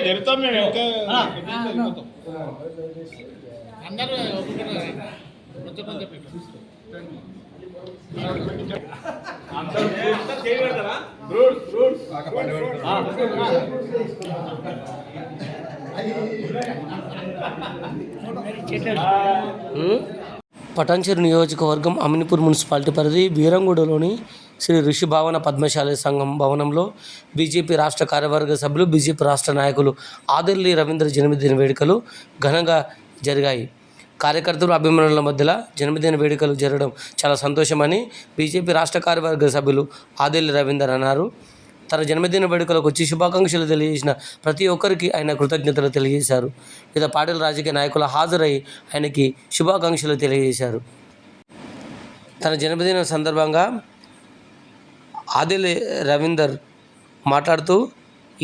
జరుగుతాం మేము అందరూ పటాన్చెరు నియోజకవర్గం అమినిపూర్ మున్సిపాలిటీ పరిధి వీరంగూడలోని శ్రీ ఋషి భావన పద్మశాలి సంఘం భవనంలో బీజేపీ రాష్ట్ర కార్యవర్గ సభ్యులు బీజేపీ రాష్ట్ర నాయకులు ఆదిల్లి రవీంద్ర జన్మదిన వేడుకలు ఘనంగా జరిగాయి. కార్యకర్తలు అభిమానుల మధ్యలో జన్మదిన వేడుకలు జరగడం చాలా సంతోషమని బీజేపీ రాష్ట్ర కార్యవర్గ సభ్యులు ఆదిల్లి రవీందర్ అన్నారు. తన జన్మదిన వేడుకలకు వచ్చి శుభాకాంక్షలు తెలియజేసిన ప్రతి ఒక్కరికి ఆయన కృతజ్ఞతలు తెలియజేశారు. వివిధ పార్టీల రాజకీయ నాయకులు హాజరై ఆయనకి శుభాకాంక్షలు తెలియజేశారు. తన జన్మదిన సందర్భంగా ఆదిల్లి రవీందర్ మాట్లాడుతూ,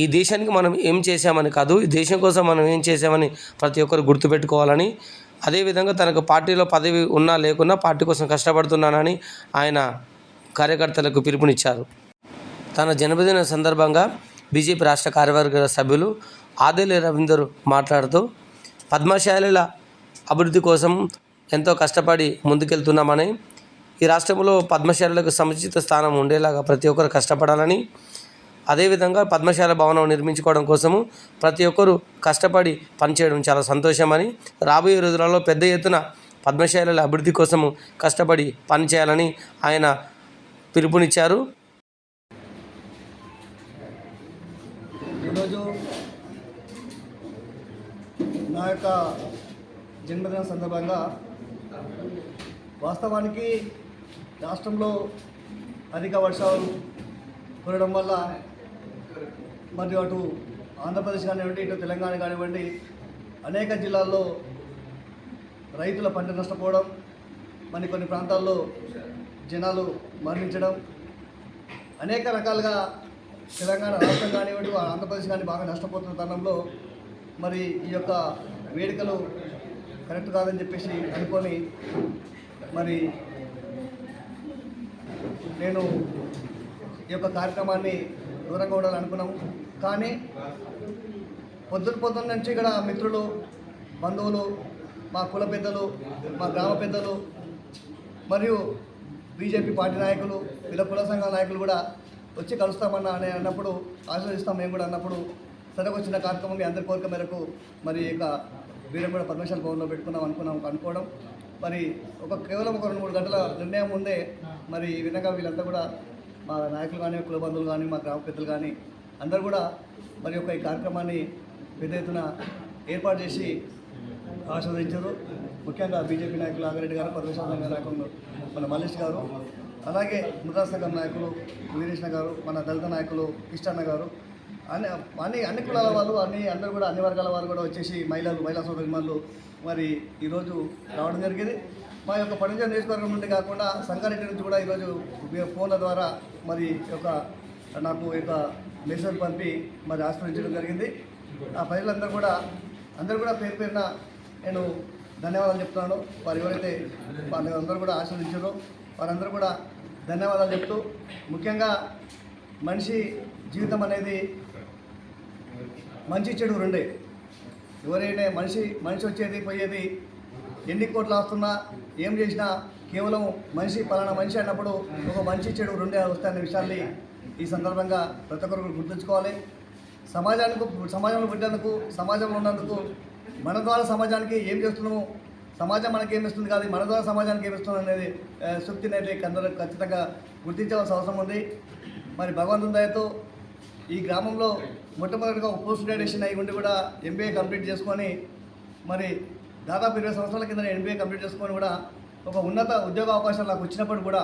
ఈ దేశానికి మనం ఏం చేశామని కాదు, ఈ దేశం కోసం మనం ఏం చేశామని ప్రతి ఒక్కరు గుర్తుపెట్టుకోవాలని, అదేవిధంగా తనకు పార్టీలో పదవి ఉన్నా లేకున్నా పార్టీ కోసం కష్టపడుతున్నానని ఆయన కార్యకర్తలకు పిలుపునిచ్చారు. తన జన్మదిన సందర్భంగా బీజేపీ రాష్ట్ర కార్యవర్గ సభ్యులు ఆదిల్లి రవీందర్ మాట్లాడుతూ, పద్మశాలిల అభివృద్ధి కోసం ఎంతో కష్టపడి ముందుకెళ్తున్నామని, ఈ రాష్ట్రంలో పద్మశాలులకు సముచిత స్థానం ఉండేలాగా ప్రతి ఒక్కరు కష్టపడాలని, అదేవిధంగా పద్మశాల భవనం నిర్మించుకోవడం కోసము ప్రతి ఒక్కరూ కష్టపడి పనిచేయడం చాలా సంతోషమని, రాబోయే రోజులలో పెద్ద ఎత్తున పద్మశాలల అభివృద్ధి కోసము కష్టపడి పనిచేయాలని ఆయన పిలుపునిచ్చారు. ఈరోజు నా యొక్క జన్మదిన సందర్భంగా వాస్తవానికి రాష్ట్రంలో అధిక వర్షాలు కురవడం వల్ల మరియు అటు ఆంధ్రప్రదేశ్ కానివ్వండి, ఇటు తెలంగాణ కానివ్వండి, అనేక జిల్లాల్లో రైతుల పంట నష్టపోవడం, మరి కొన్ని ప్రాంతాల్లో జనాలు మరణించడం, అనేక రకాలుగా తెలంగాణ రాష్ట్రం కానివ్వండి, ఆంధ్రప్రదేశ్ కానీ బాగా నష్టపోతున్న తరుణంలో మరి ఈ యొక్క వేడుకలు కరెక్ట్ కాదని చెప్పేసి అనుకొని మరి నేను ఈ యొక్క కార్యక్రమాన్ని దూరంగా ఉండాలని అనుకున్నాము. కానీ పొద్దున్న నుంచి ఇక్కడ మిత్రులు, బంధువులు, మా కుల పెద్దలు, మా గ్రామ పెద్దలు మరియు బీజేపీ పార్టీ నాయకులు, వీళ్ళ కుల సంఘాల నాయకులు కూడా వచ్చి కలుస్తామన్నా అని అన్నప్పుడు, ఆశీర్వదిస్తాం మేము కూడా అన్నప్పుడు, సరే వచ్చిన కార్యక్రమం మీ అందరి కోరిక మేరకు మరి ఇక వీరంగూడ పద్మశాలి భవన్లో అనుకోవడం మరి కేవలం ఒక 2-3 గంటల నిర్ణయం ముందే మరి ఈ విధంగా వీళ్ళంతా కూడా మా నాయకులు కానీ, కుల బంధువులు కానీ, మా గ్రామ పెద్దలు కానీ అందరూ కూడా మరి ఈ కార్యక్రమాన్ని పెద్ద ఎత్తున ఏర్పాటు చేసి ఆశీర్వదించారు. ముఖ్యంగా బీజేపీ నాయకులు ఆగిరెడ్డి గారు, పద్మశాలి సంఘ నాయకులు మన మల్లేష్ గారు, అలాగే ముద్రా సంఘం నాయకులు వీరేష్ణ గారు, మన దళిత నాయకులు కిష్టన్న గారు, అన్ని కులాల వాళ్ళు అందరూ కూడా అన్ని వర్గాల వారు కూడా వచ్చేసి మహిళా సోదరిమణులు మరి ఈరోజు రావడం జరిగింది. మా యొక్క పటాన్చెరు నియోజకవర్గం నుండి కాకుండా సంగారెడ్డి నుంచి కూడా ఈరోజు ఫోన్ల ద్వారా మరి నాకు మెసేజ్ పంపి మరి ఆస్వాదించడం జరిగింది. ఆ ప్రజలందరూ కూడా పేరు పేరున నేను ధన్యవాదాలు చెప్తున్నాను. వారు ఎవరైతే వాళ్ళందరూ కూడా ఆస్వాదించారో వారందరూ కూడా ధన్యవాదాలు చెప్తూ, ముఖ్యంగా మనిషి జీవితం అనేది మంచి చెడు రెండే. ఎవరైనా మనిషి వచ్చేది పోయేది, ఎన్ని కోట్లు వస్తున్నా ఏం చేసినా కేవలం పలానా మనిషి అన్నప్పుడు ఒక మంచి చెడు రెండే వస్తాయనే విషయాన్ని ఈ సందర్భంగా ప్రతి ఒక్కరు గుర్తుంచుకోవాలి. సమాజంలో బిడ్డలకు, సమాజంలో ఉన్నందుకు మన ద్వారా సమాజానికి ఏం చేస్తున్నాము, సమాజం మనకి ఏమిస్తుంది కాదు, మన ద్వారా సమాజానికి ఏమిస్తున్నాం అనేది సూక్తిని అయితే అందరూ ఖచ్చితంగా గుర్తించవలసిన అవసరం ఉంది. మరి భగవంతుని దయతో ఈ గ్రామంలో మొట్టమొదటిగా పోస్ట్ గ్రాడ్యుయేషన్ అయి ఉండి కూడా ఎంబీఏ కంప్లీట్ చేసుకొని మరి దాదాపు 20 సంవత్సరాల కింద ఎంబీఏ కంప్లీట్ చేసుకొని కూడా ఒక ఉన్నత ఉద్యోగ అవకాశాలు నాకు వచ్చినప్పుడు కూడా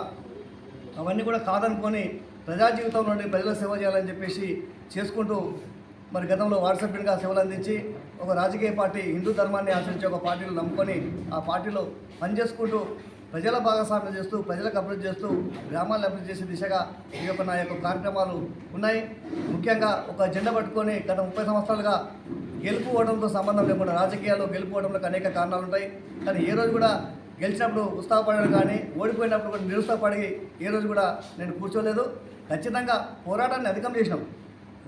అవన్నీ కూడా కాదనుకొని ప్రజా జీవితంలో నుండి ప్రజల సేవ చేయాలని చెప్పేసి చేసుకుంటూ మరి గతంలో వార్డు సభ్యునిగా సేవలు అందించి ఒక రాజకీయ పార్టీ, హిందూ ధర్మాన్ని ఆచరించే ఒక పార్టీలో నమ్ముకొని ఆ పార్టీలో పనిచేసుకుంటూ ప్రజల భాగస్వామ్యం చేస్తూ, ప్రజలకు అభివృద్ధి చేస్తూ, గ్రామాలను అభివృద్ధి చేసే దిశగా నా యొక్క కార్యక్రమాలు ఉన్నాయి. ముఖ్యంగా ఒక జెండా పట్టుకొని గత 30 సంవత్సరాలుగా గెలుపు ఓవడంతో సంబంధం లేకుండా రాజకీయాల్లో గెలుపు ఓవడంలో అనేక కారణాలు ఉంటాయి. కానీ ఏ రోజు కూడా గెలిచినప్పుడు ఉత్సాహపడడం కానీ ఓడిపోయినప్పుడు కూడా నిరుత్సాహపడి ఏ రోజు కూడా నేను కూర్చోలేదు. ఖచ్చితంగా పోరాటాన్ని అధికం చేసినాం.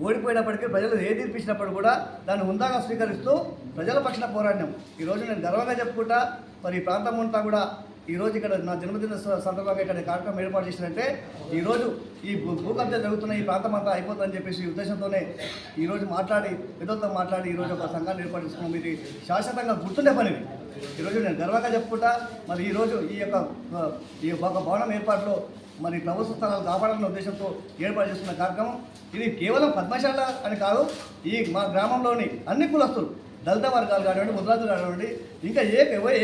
ఓడిపోయినప్పటికీ ప్రజలు ఏ తీర్పిచ్చినప్పుడు కూడా దాన్ని హుందాగా స్వీకరిస్తూ ప్రజల పక్షాన పోరాడినాం. ఈరోజు నేను గర్వంగా చెప్పుకుంటా. మరి ఈ ప్రాంతం అంతా కూడా ఈరోజు ఇక్కడ నా జన్మదిన సందర్భంగా ఇక్కడ కార్యక్రమం ఏర్పాటు చేసినట్టే ఈరోజు ఈ భూకబ్జా జరుగుతున్న ఈ ప్రాంతం అంతా అయిపోతుందని చెప్పేసి ఉద్దేశంతోనే ఈరోజు మాట్లాడి పెద్దలతో మాట్లాడి ఈరోజు ఒక సంఘాన్ని ఏర్పాటు చేసుకున్నాం. ఇది శాశ్వతంగా గుర్తుండే పని. ఈరోజు నేను గర్వంగా చెప్పుకుంటా. మరి ఈరోజు ఈ ఒక భవనం ఏర్పాటులో మరి ప్రభుత్వ స్థలాలు కాపాడాలనే ఉద్దేశంతో ఏర్పాటు చేస్తున్న కార్యక్రమం ఇది కేవలం పద్మశాల అని కాదు. ఈ మా గ్రామంలోని అన్ని కులస్తులు, దళిత వర్గాలు కానివ్వండి, ముద్రాజులు కానివ్వండి, ఇంకా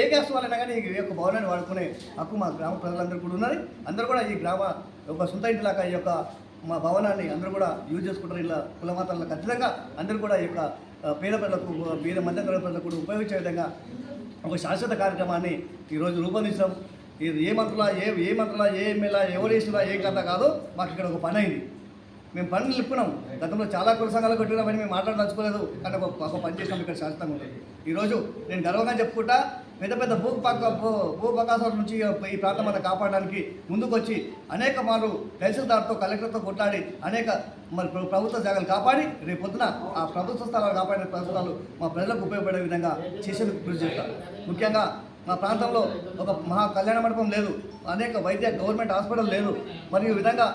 ఏ క్యాస్ట్ వాళ్ళైనా కానీ ఈ యొక్క భవనాన్ని వాడుకునే హక్కు మా గ్రామ ప్రజలందరూ కూడా ఉన్నది. అందరూ కూడా ఈ గ్రామ ఒక సొంత ఇంటిలాగా ఈ యొక్క మా భవనాన్ని అందరూ కూడా యూజ్ చేసుకుంటారు. ఇలా కులమాతల్లో ఖచ్చితంగా అందరూ కూడా ఈ యొక్క పేద ప్రజలకు, పేద మధ్యతరగతి ప్రజలకు కూడా ఉపయోగించే విధంగా ఒక శాశ్వత కార్యక్రమాన్ని ఈరోజు రూపొందించాం. ఇది ఏ మంత్రులా ఏ ఎమ్మెల్యే ఎవరు వేసినా ఏం కథ కాదు. మాకు ఇక్కడ ఒక పని అయింది. మేము పనులు నిప్పుకున్నాం. గతంలో చాలా కుల సంఘాలు కొట్టినామని మేము మాట్లాడదలుచుకోలేదు. కానీ ఒక పని చేసినాం ఇక్కడ శాశ్వతంగా ఉంది. ఈరోజు నేను గర్వంగా చెప్పుకుంటా. పెద్ద భూపకాశాల నుంచి ఈ ప్రాంతం అంతా కాపాడడానికి ముందుకొచ్చి అనేక మార్లు తహసీల్దార్తో, కలెక్టర్తో కొట్లాడి అనేక మరి ప్రభుత్వ జాగాలు కాపాడి రేపు పొద్దున ఆ ప్రభుత్వ స్థలాలు కాపాడిన ప్రభుత్వాలు మా ప్రజలకు ఉపయోగపడే విధంగా చేసేందుకు కృషి చేస్తాం. ముఖ్యంగా మా ప్రాంతంలో ఒక మహా కళ్యాణ మండపం లేదు, అనేక గవర్నమెంట్ హాస్పిటల్ లేదు, మరియు ఈ విధంగా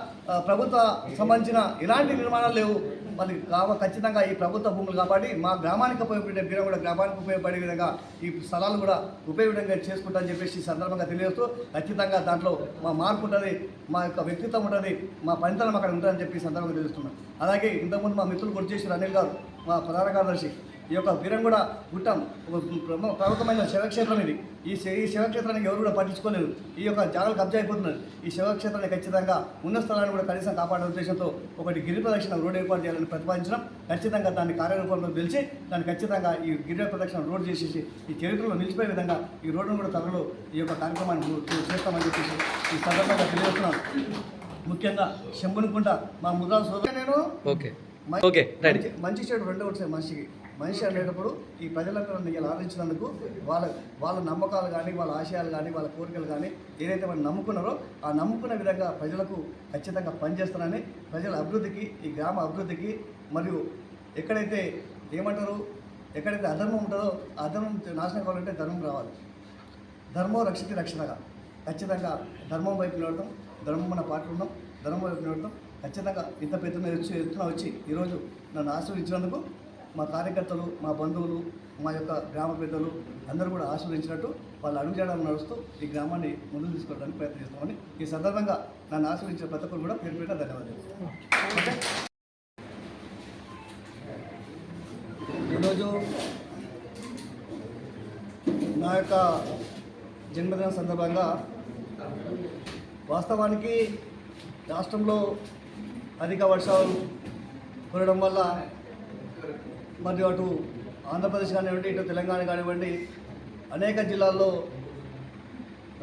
ప్రభుత్వ సంబంధించిన ఎలాంటి నిర్మాణాలు లేవు. మరి ఖచ్చితంగా ఈ ప్రభుత్వ భూములు కాబట్టి మా గ్రామానికి ఉపయోగపడే బీరం కూడా గ్రామానికి ఉపయోగపడే విధంగా ఈ స్థలాలు కూడా ఉపయోగంగా చేసుకుంటామని చెప్పేసి ఈ సందర్భంగా తెలియజేస్తూ ఖచ్చితంగా దాంట్లో మా మార్పు ఉంటుంది, మా యొక్క వ్యక్తిత్వం ఉంటుంది, మా పనితనం అక్కడ ఉంటుందని చెప్పి ఈ సందర్భంగా తెలుస్తున్నాం. అలాగే ఇంతకుముందు మా మిత్రులు గుర్తు చేసిన అనిల్ గారు, మా ప్రధాన కార్యదర్శి, ఈ యొక్క బీరంగూడ గుట్టం ప్రముఖమైన శివక్షేత్రం ఇది. ఈ శివక్షేత్రానికి ఎవరు కూడా పట్టించుకోలేదు. ఈ యొక్క జాగాలు కబ్జా అయిపోతున్నారు. ఈ శివక్షేత్రాన్ని ఖచ్చితంగా ఉన్న స్థలాన్ని కూడా కనీసం కాపాడే ఉద్దేశంతో ఒకటి గిరి ప్రదక్షిణ రోడ్డు ఏర్పాటు చేయాలని ప్రతిపాదించడం. ఖచ్చితంగా దాన్ని కార్యరూపంలో తెలిసి దాన్ని ఖచ్చితంగా ఈ గిరి ప్రదక్షిణ రోడ్డు చేసేసి ఈ చరిత్రలో నిలిచిపోయే విధంగా ఈ రోడ్డును కూడా త్వరలో ఈ యొక్క కార్యక్రమాన్ని చేస్తామని చెప్పేసి ఈ సందర్భంగా తెలియజేస్తున్నాను. ముఖ్యంగా శంభునికుంట మా ముద్రా సోదరు నేను మంచి చెడు రెండు వచ్చాయి. మనిషి అనేటప్పుడు ఈ ప్రజలందరూ ఇలా ఆదరించినందుకు వాళ్ళ నమ్మకాలు కానీ, వాళ్ళ ఆశయాలు కానీ, వాళ్ళ కోరికలు కానీ ఏదైతే వాళ్ళు నమ్ముకున్నారో ఆ నమ్ముకున్న విధంగా ప్రజలకు ఖచ్చితంగా పనిచేస్తానని, ప్రజల అభివృద్ధికి, ఈ గ్రామ అభివృద్ధికి, మరియు ఎక్కడైతే అధర్మం ఉంటుందో ఆ అధర్మం నాశనం కావాలంటే ధర్మం రావాలి. ధర్మం రక్షిత రక్షణగా ఖచ్చితంగా ధర్మం వైపు నిలబడతాం. ధర్మం మన పాటలు ఉన్నాం, ధర్మం వైపు నిలబడతాం. ఖచ్చితంగా ఇంత ఎత్తున వచ్చి ఈరోజు నన్ను ఆశీర్వదించినందుకు మా కార్యకర్తలు, మా బంధువులు, మా యొక్క గ్రామ పెద్దలు అందరూ కూడా ఆశీర్వదించినట్టు వాళ్ళు అడుగుజాడలు నడుస్తూ ఈ గ్రామాన్ని ముందుకు తీసుకోవడానికి ప్రయత్నం చేస్తామని ఈ సందర్భంగా నన్ను ఆశీర్వదించిన ప్రతి ఒక్కరు కూడా పేరు పేరు ధన్యవాదాలు. ఈరోజు నా యొక్క జన్మదిన సందర్భంగా వాస్తవానికి రాష్ట్రంలో అధిక వర్షాలు కురవడం వల్ల మరియు అటు ఆంధ్రప్రదేశ్ కానివ్వండి, ఇటు తెలంగాణ కానివ్వండి, అనేక జిల్లాల్లో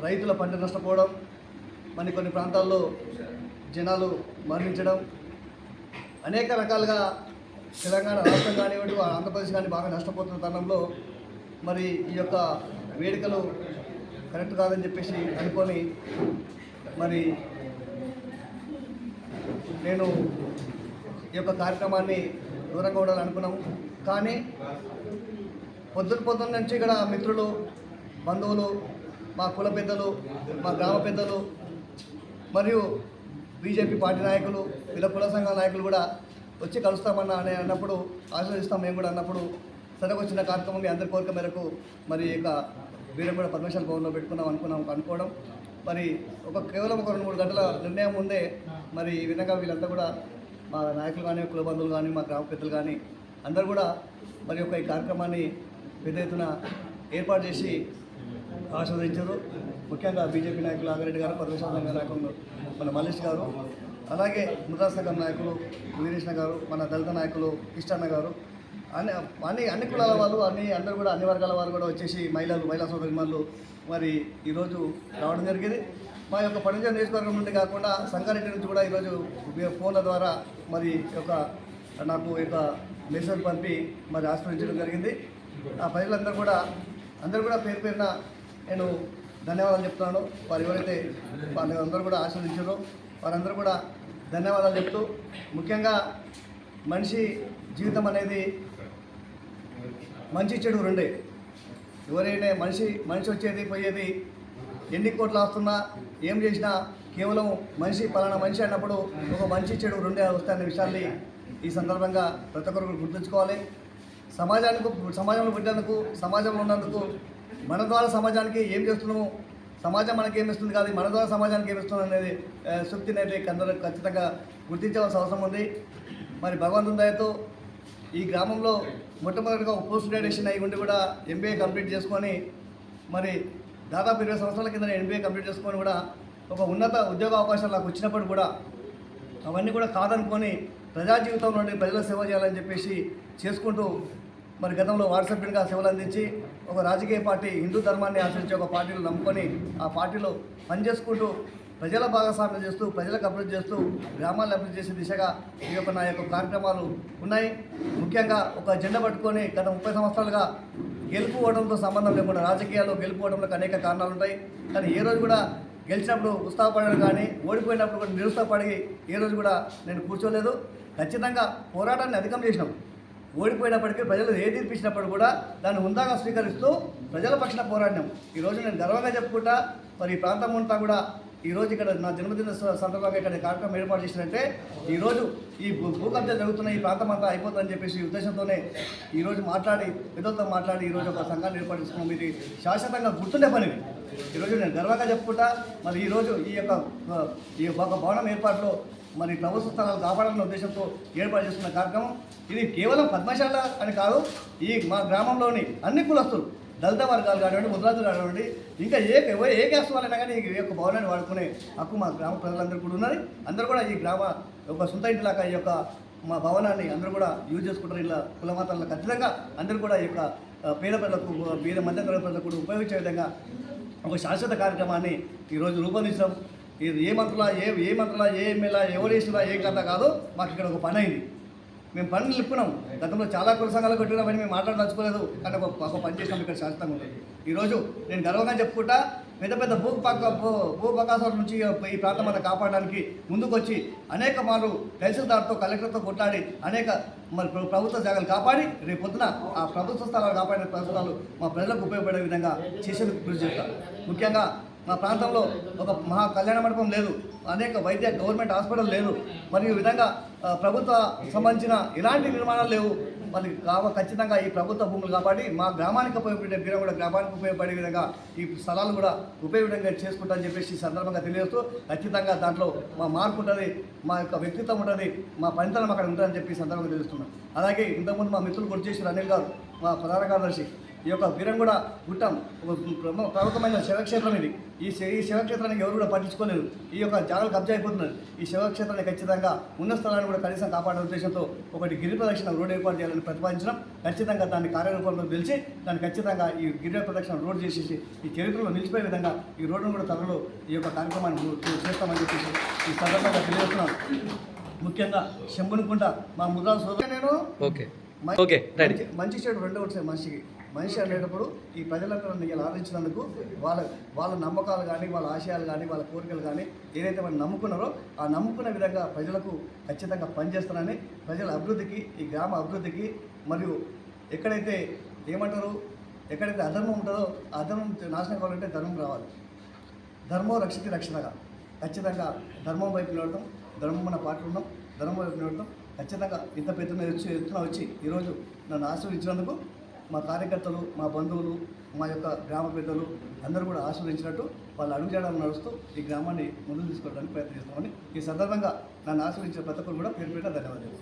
రైతుల పంట నష్టపోవడం, మరి కొన్ని ప్రాంతాల్లో జనాలు మరణించడం, అనేక రకాలుగా తెలంగాణ రాష్ట్రం కానివ్వండి, ఆంధ్రప్రదేశ్ కానీ బాగా నష్టపోతున్న తరుణంలో మరి ఈ యొక్క వేడుకలు కరెక్ట్ కాదని చెప్పేసి అనుకొని మరి నేను ఈ యొక్క కార్యక్రమాన్ని దూరంగా ఉండాలని అనుకున్నాము. కానీ పొద్దున్న నుంచి ఇక్కడ మిత్రులు, బంధువులు, మా కుల పెద్దలు, మా గ్రామ పెద్దలు, మరియు బీజేపీ పార్టీ నాయకులు, వివిధ కుల సంఘాల నాయకులు కూడా వచ్చి కలుస్తామన్నా అని అన్నప్పుడు, ఆశీర్వదిస్తాం మేము కూడా అన్నప్పుడు, సరే వచ్చిన కార్యక్రమం అందరి కోరిక మేరకు మరి ఇక వీరం కూడా పద్మశాల భవన్లో అనుకోవడం మరి కేవలం ఒక 2-3 గంటల నిర్ణయం ముందే మరి ఈ విధంగా వీళ్ళంతా కూడా మా నాయకులు కానీ, కుల బంధువులు కానీ, మా గ్రామ పెద్దలు కానీ అందరూ కూడా మరి ఈ కార్యక్రమాన్ని పెద్ద ఎత్తున ఏర్పాటు చేసి ఆశీర్వదించారు. ముఖ్యంగా బీజేపీ నాయకులు ఆగిరెడ్డి గారు, పద్మశాల సంఘ నాయకులు మన మల్లేష్ గారు, అలాగే ముద్రా సంఘం నాయకులు వీరేష్ణ గారు, మన దళిత నాయకులు కిష్టన్న గారు, అన్ని కులాల వాళ్ళు అందరూ కూడా అన్ని వర్గాల వారు కూడా వచ్చేసి మహిళా సోదరిమణులు మరి ఈరోజు రావడం జరిగింది. మా యొక్క పనిచేసిన నియోజకవర్గం నుండి కాకుండా సంగారెడ్డి నుంచి కూడా ఈరోజు ఫోన్ల ద్వారా మరి నాకు మెసేజ్ పంపి మరి ఆస్వాదించడం జరిగింది. ఆ ప్రజలందరూ కూడా పేరు పేరున నేను ధన్యవాదాలు చెప్తున్నాను. వారు ఎవరైతే వాళ్ళందరూ కూడా ఆశీర్వదించారో వారందరూ కూడా ధన్యవాదాలు చెప్తూ, ముఖ్యంగా మనిషి జీవితం అనేది మంచి చెడు రెండే. ఎవరైనా మనిషి వచ్చేది పోయేది, ఎన్ని కోట్లు వస్తున్నా ఏం చేసినా కేవలం పలానా మనిషి అన్నప్పుడు ఒక మంచి చెడు రెండే వస్తాయనే విషయాన్ని ఈ సందర్భంగా ప్రతి ఒక్కరు గుర్తుంచుకోవాలి. సమాజంలో పుట్టినందుకు, సమాజంలో ఉన్నందుకు, మన ద్వారా సమాజానికి ఏం చేస్తున్నాము, సమాజం మనకి ఏమిస్తుంది కాదు, మన ద్వారా సమాజానికి ఏమిస్తున్నాం అనేది సూక్తిని అయితే అందరూ ఖచ్చితంగా గుర్తించవలసిన అవసరం ఉంది. మరి భగవంతుని దయతో ఈ గ్రామంలో మొట్టమొదటిగా ఒక పోస్ట్ గ్రాడ్యుయేషన్ అయి ఉండి కూడా MBA కంప్లీట్ చేసుకొని, మరి దాదాపు 20 సంవత్సరాల కింద MBA కంప్లీట్ చేసుకొని కూడా ఒక ఉన్నత ఉద్యోగ అవకాశాలు నాకు వచ్చినప్పుడు కూడా అవన్నీ కూడా కాదనుకొని ప్రజా జీవితంలో నుండి ప్రజల సేవ చేయాలని చెప్పేసి చేసుకుంటూ, మరి గతంలో వార్డు సభ్యునిగా సేవలు అందించి ఒక రాజకీయ పార్టీ, హిందూ ధర్మాన్ని ఆచరించే ఒక పార్టీలో నమ్ముకొని ఆ పార్టీలో పనిచేసుకుంటూ ప్రజల భాగస్వామ్యం చేస్తూ, ప్రజలకు అభివృద్ధి చేస్తూ, గ్రామాలను అభివృద్ధి చేసే దిశగా ఈ యొక్క నా యొక్క కార్యక్రమాలు ఉన్నాయి. ముఖ్యంగా ఒక జెండా పట్టుకొని గత 30 సంవత్సరాలుగా గెలుపుకోవడంతో సంబంధం లేకుండా, రాజకీయాల్లో గెలుపుకోవడంలో అనేక కారణాలు ఉంటాయి. కానీ ఏ రోజు కూడా గెలిచినప్పుడు ఉత్సాహపడడం కానీ, ఓడిపోయినప్పుడు కూడా నిరుత్సాహపడి ఏ రోజు కూడా నేను కూర్చోలేదు. ఖచ్చితంగా పోరాటాన్ని అధికం చేసినాం. ఓడిపోయినప్పటికీ ప్రజలు ఏ తీర్పిచ్చినప్పుడు కూడా దాన్ని హుందాగా స్వీకరిస్తూ ప్రజల పక్షాన పోరాడినాం. ఈరోజు నేను గర్వంగా చెప్పుకుంటా. మరి ఈ ప్రాంతం అంతా కూడా ఈరోజు ఇక్కడ నా జన్మదిన సందర్భంగా ఇక్కడ కార్యక్రమం ఏర్పాటు చేసినట్టే ఈరోజు ఈ భూ కబ్జా జరుగుతున్న ఈ ప్రాంతం అంతా అయిపోతుందని చెప్పేసి ఉద్దేశంతోనే ఈరోజు పెద్దలతో మాట్లాడి ఈరోజు ఒక సంఘాన్ని ఏర్పాటు చేసుకున్నాం. ఇది శాశ్వతంగా గుర్తుండే పనిది. ఈరోజు నేను గర్వంగా చెప్పుకుంటా. మరి ఈరోజు ఈ యొక్క భవనం ఏర్పాటులో మరి ప్రభుత్వ స్థలాలు కాపాడాలనే ఉద్దేశంతో ఏర్పాటు చేస్తున్న కార్యక్రమం ఇది కేవలం పద్మశాల అని కాదు. ఈ మా గ్రామంలోని అన్ని కులస్తులు, దళిత వర్గాలు కానివ్వండి, ముద్రాజులు కానివ్వండి, ఇంకా ఏ క్యాస్ట్ వాళ్ళైనా కానీ ఈ యొక్క భవనాన్ని వాడుకునే హక్కు మా గ్రామ ప్రజలందరూ కూడా ఉన్నది. అందరూ కూడా ఈ గ్రామ ఒక సొంత ఇంటిలాగా ఈ యొక్క మా భవనాన్ని అందరూ కూడా యూజ్ చేసుకుంటారు. ఇలా కులమతాలను ఖచ్చితంగా అందరూ కూడా ఈ యొక్క పేద ప్రజలకు, మధ్యతరగతి ప్రజలకు కూడా ఉపయోగించే విధంగా ఒక శాశ్వత కార్యక్రమాన్ని ఈరోజు రూపొందించడం. ఇది ఏ మంత్రులా, ఏ ఎమ్మెల్యే, ఎవరు వేసినా ఏం కథ కాదు. మాకు ఇక్కడ ఒక పని అయింది. మేము పనులు నిలుపుకున్నాం. గతంలో చాలా కుల సంఘాలు కొట్టినా పని మేము మాట్లాడదలుచుకోలేదు. కానీ ఒక పని చేసినాం ఇక్కడ శాశ్వతంగా ఉంది. ఈరోజు నేను గర్వంగా చెప్పుకుంటా. పెద్ద భూపకాశాల నుంచి ఈ ప్రాంతం అంతా కాపాడడానికి ముందుకు వచ్చి అనేక మార్లు తహసీల్దార్తో, కలెక్టర్తో కొట్లాడి అనేక మరి ప్రభుత్వ జాగాలు కాపాడి రేపు పొద్దున ఆ ప్రభుత్వ స్థలాలు కాపాడిన ప్రభుత్వాలు మా ప్రజలకు ఉపయోగపడే విధంగా చేసేందుకు కృషి చేస్తాం. ముఖ్యంగా మా ప్రాంతంలో ఒక మహా కళ్యాణ మండపం లేదు, అనేక గవర్నమెంట్ హాస్పిటల్ లేదు, మరియు ఈ విధంగా ప్రభుత్వ సంబంధించిన ఎలాంటి నిర్మాణాలు లేవు. మరి ఖచ్చితంగా ఈ ప్రభుత్వ భూములు కాబట్టి మా గ్రామానికి ఉపయోగపడే కూడా గ్రామానికి ఉపయోగపడే విధంగా ఈ స్థలాలు కూడా ఉపయోగంగా చేసుకుంటామని చెప్పేసి ఈ సందర్భంగా తెలియజేస్తూ, ఖచ్చితంగా దాంట్లో మా మార్పు ఉంటుంది, మా యొక్క వ్యక్తిత్వం ఉంటుంది, మా పనితనం అక్కడ ఉంటుందని చెప్పి సందర్భంగా తెలుస్తున్నాం. అలాగే ఇంతకుముందు మా మిత్రులు గుర్తు చేసిన అనిల్ గారు, మా ప్రధాన కార్యదర్శి, ఈ యొక్క వీరంగూడ గుట్టం ఒక ప్రముఖమైన శివక్షేత్రం ఇది. ఈ శివక్షేత్రానికి ఎవరు కూడా పట్టించుకోలేదు. ఈ యొక్క జాగాలు కబ్జా అయిపోతున్నారు. ఈ శివక్షేత్రాన్ని ఖచ్చితంగా ఉన్న స్థలాన్ని కూడా కనీసం కాపాడే ఉద్దేశంతో ఒకటి గిరి ప్రదక్షిణ రోడ్డు ఏర్పాటు చేయాలని ప్రతిపాదించడం. ఖచ్చితంగా దాన్ని కార్యరూపంలో తెలిసి దాన్ని ఖచ్చితంగా ఈ గిరి ప్రదక్షిణ రోడ్డు చేసేసి ఈ చరిత్రలో నిలిచిపోయే విధంగా ఈ రోడ్డును కూడా త్వరలో ఈ యొక్క కార్యక్రమాన్ని చేస్తామని చెప్పేసి ఈ సందర్భంగా తెలియజేస్తున్నాను. ముఖ్యంగా శంభునికుంట మా ముద్రా సోదరు నేను మంచి చెడు రెండు వచ్చాయి. మనిషి అనేటప్పుడు ఈ ప్రజలందరూ ఇలా ఆదరించినందుకు వాళ్ళ నమ్మకాలు కానీ, వాళ్ళ ఆశయాలు కానీ, వాళ్ళ కోరికలు కానీ ఏదైతే వాళ్ళు నమ్ముకున్నారో ఆ నమ్ముకున్న విధంగా ప్రజలకు ఖచ్చితంగా పనిచేస్తానని, ప్రజల అభివృద్ధికి, ఈ గ్రామ అభివృద్ధికి, మరియు ఎక్కడైతే అధర్మం ఉంటుందో ఆ అధర్మం నాశనం కావాలంటే ధర్మం రావాలి. ధర్మం రక్షిత రక్షణగా ఖచ్చితంగా ధర్మం వైపు నిలవడం, ధర్మం మన పాటలు ఉన్నాం, ధర్మం వైపు నిలవడం. ఖచ్చితంగా ఇంత ఎత్తున వచ్చి ఈరోజు నన్ను ఆశీర్వదించినందుకు మా కార్యకర్తలు, మా బంధువులు, మా యొక్క గ్రామ పెద్దలు అందరూ కూడా ఆశీర్వదించినట్టు వాళ్ళ అడుగుజాడలు నడుస్తూ ఈ గ్రామాన్ని ముందుకు తీసుకోవడానికి ప్రయత్నం చేస్తామని ఈ సందర్భంగా నన్ను ఆశీర్వదించిన ప్రతి ఒక్కరు కూడా పేరు పేరు ధన్యవాదాలు.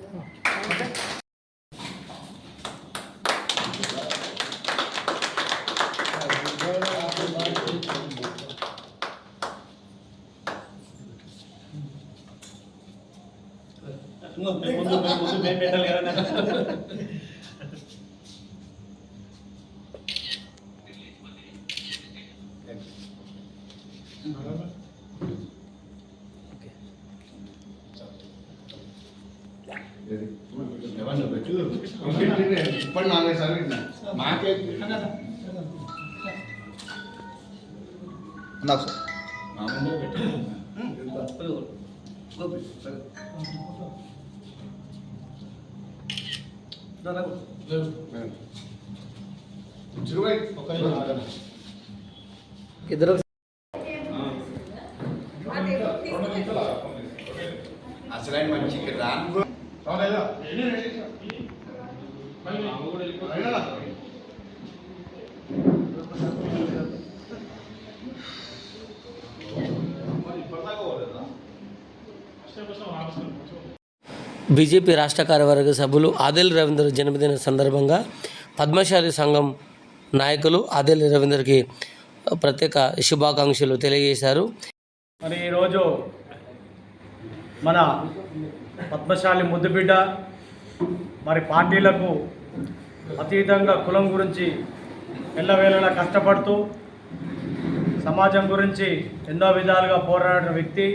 ఇప్పుడు 4 సార్లు మాకే నాకు ఇద్దరు అసలు మంచి రాను బీజేపీ రాష్ట్ర కార్యవర్గ సభ్యులు ఆదిల్ రవీందర్ జన్మదిన సందర్భంగా పద్మశాలి సంఘం నాయకులు ఆదిల్ రవీందర్కి ప్రత్యేక శుభాకాంక్షలు తెలియజేశారు. మరి ఈరోజు మన పద్మశాలి ముద్దుబిడ్డ మరి పార్టీలకు అతీతంగా కులం గురించి ఎల్లవేళలా కష్టపడుతూ సమాజం గురించి ఎన్నో విధాలుగా పోరాడిన వ్యక్తి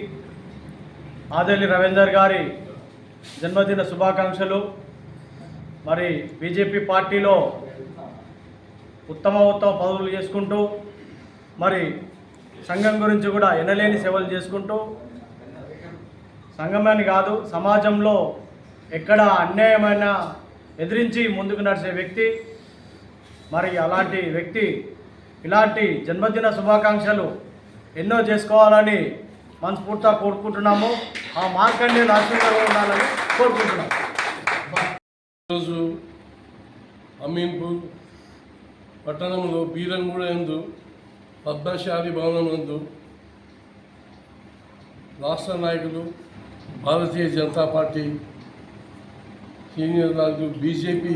ఆదిల్ రవీందర్ గారి జన్మదిన శుభాకాంక్షలు. మరి బీజేపీ పార్టీలో ఉత్తమ పదవులు చేసుకుంటూ మరి సంఘం గురించి కూడా ఎనలేని సేవలు చేసుకుంటూ సంఘమని కాదు సమాజంలో ఎక్కడ అన్యాయమైన ఎదిరించి ముందుకు నడిచే వ్యక్తి. మరి అలాంటి వ్యక్తి ఇలాంటి జన్మదిన శుభాకాంక్షలు ఎన్నో చేసుకోవాలని మనస్ఫూర్తిగా కోరుకుంటున్నాము. ఆ మార్కండేయుల ఆశీర్వాదం ఉండాలని కోరుకుంటున్నాము. ఈరోజు అమీన్పూర్ పట్టణంలో బీరంగూడ యందు పద్మశాలి భవనం నందు రాష్ట్ర నాయకులు భారతీయ జనతా పార్టీ సీనియర్ నాయకులు బీజేపీ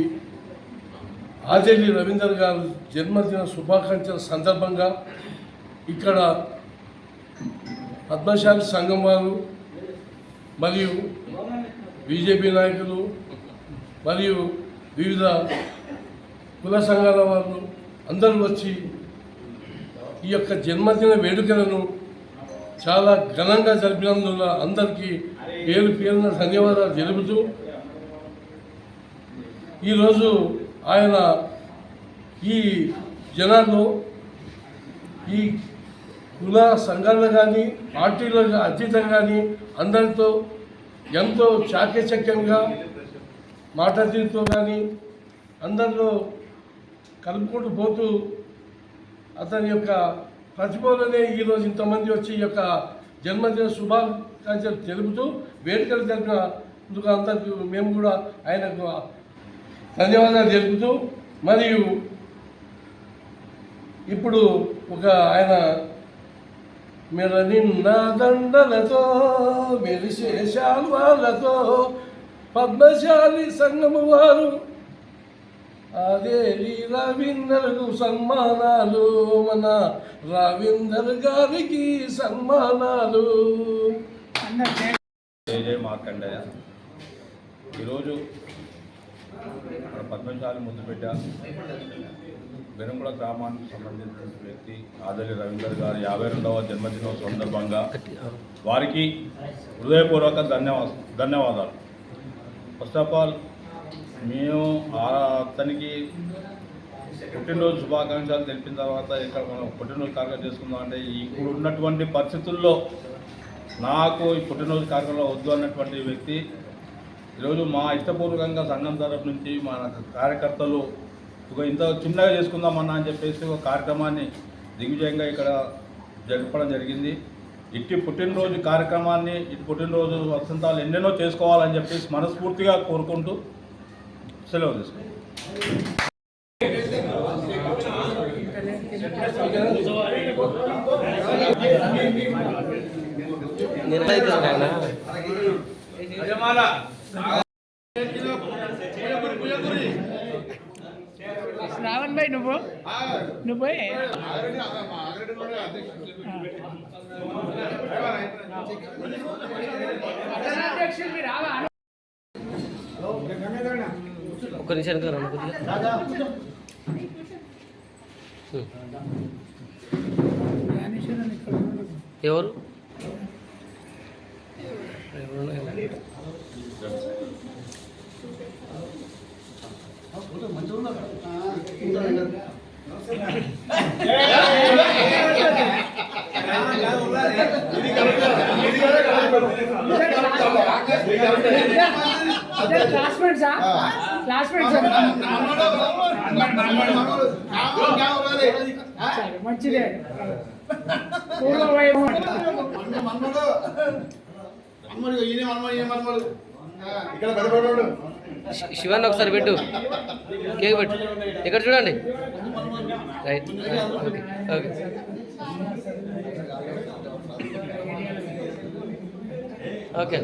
ఆదిల్ రవీందర్ గారు జన్మదిన శుభాకాంక్షల సందర్భంగా ఇక్కడ పద్మశాలి సంఘం వారు మరియు బీజేపీ నాయకులు మరియు వివిధ కుల సంఘాల వాళ్ళు అందరూ వచ్చి ఈ యొక్క జన్మదిన వేడుకలను చాలా ఘనంగా జరిపినందున అందరికీ పేరు పేరున ధన్యవాదాలు తెలుపుతూ ఈరోజు ఆయన ఈ జనాల్లో ఈ కుల సంఘాలు కానీ పార్టీలకు అతీతం కానీ అందరితో ఎంతో చాకచక్యంగా మాటతీరుతో కానీ అందరిలో కలుపుకుంటూ పోతూ అతని యొక్క ప్రతిభలోనే ఈరోజు ఇంతమంది వచ్చి ఈ యొక్క జన్మదిన శుభాకాంక్షలు తెలుపుతూ వేడుకలు జరిపినందుకు అందరికీ మేము కూడా ఆయనకు ధన్యవాదాలు తెలుపుతూ మరియు ఇప్పుడు ఒక ఆయన మీరు నిన్న దండలతో మెరిసే శాల్వాలతో పద్మశాలి సంఘము వారు ఆదిల్ రవీందర్కు సన్మానాలు, మన రవీందర్ గారికి సన్మానాలు. జయ మార్కండయ్య. ఈరోజు మన పద్మశాలి ముద్దుబిడ్డ బెరంగుళ గ్రామానికి సంబంధించిన వ్యక్తి ఆదిల్ రవీందర్ గారి 52వ జన్మదినం సందర్భంగా వారికి హృదయపూర్వక ధన్యవాదాలు. ఫస్ట్ ఆఫ్ ఆల్ మేము అతనికి పుట్టినరోజు శుభాకాంక్షలు తెలిపిన తర్వాత ఇక్కడ మనం పుట్టినరోజు కార్యక్రమం చేసుకుందాం అంటే ఇప్పుడు ఉన్నటువంటి పరిస్థితుల్లో నాకు ఈ పుట్టినరోజు కార్యక్రమంలో వద్దు అన్నటువంటి వ్యక్తి ఈరోజు మా ఇష్టపూర్వకంగా సంఘం తరఫు నుంచి మన కార్యకర్తలు ఒక ఇంత చిన్నగా చేసుకుందామన్నా అని చెప్పేసి ఒక కార్యక్రమాన్ని దిగ్విజయంగా ఇక్కడ జరపడం జరిగింది. ఇట్టి పుట్టినరోజు కార్యక్రమాన్ని ఇటు పుట్టినరోజు వసంతాలు ఎన్నెన్నో చేసుకోవాలని చెప్పేసి మనస్ఫూర్తిగా కోరుకుంటూ సెలవు తీసుకుంటాం. శ్రావణ్ భాయ్ నువ్వు ఒక్క నిమిషానికి రండి కొద్దిగా. ఎవరు క్లాస్మేట్సా సరే మంచిదే పూర్వ వైభవం శివాన్ని ఒకసారి పెట్టు, కేక్ పెట్టు, ఇక్కడ చూడండి. Right, okay okay. Okay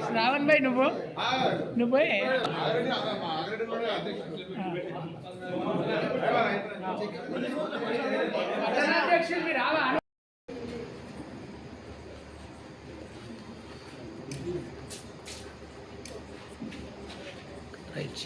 Shravan భాయ్ నువ్వు రావా రైట్.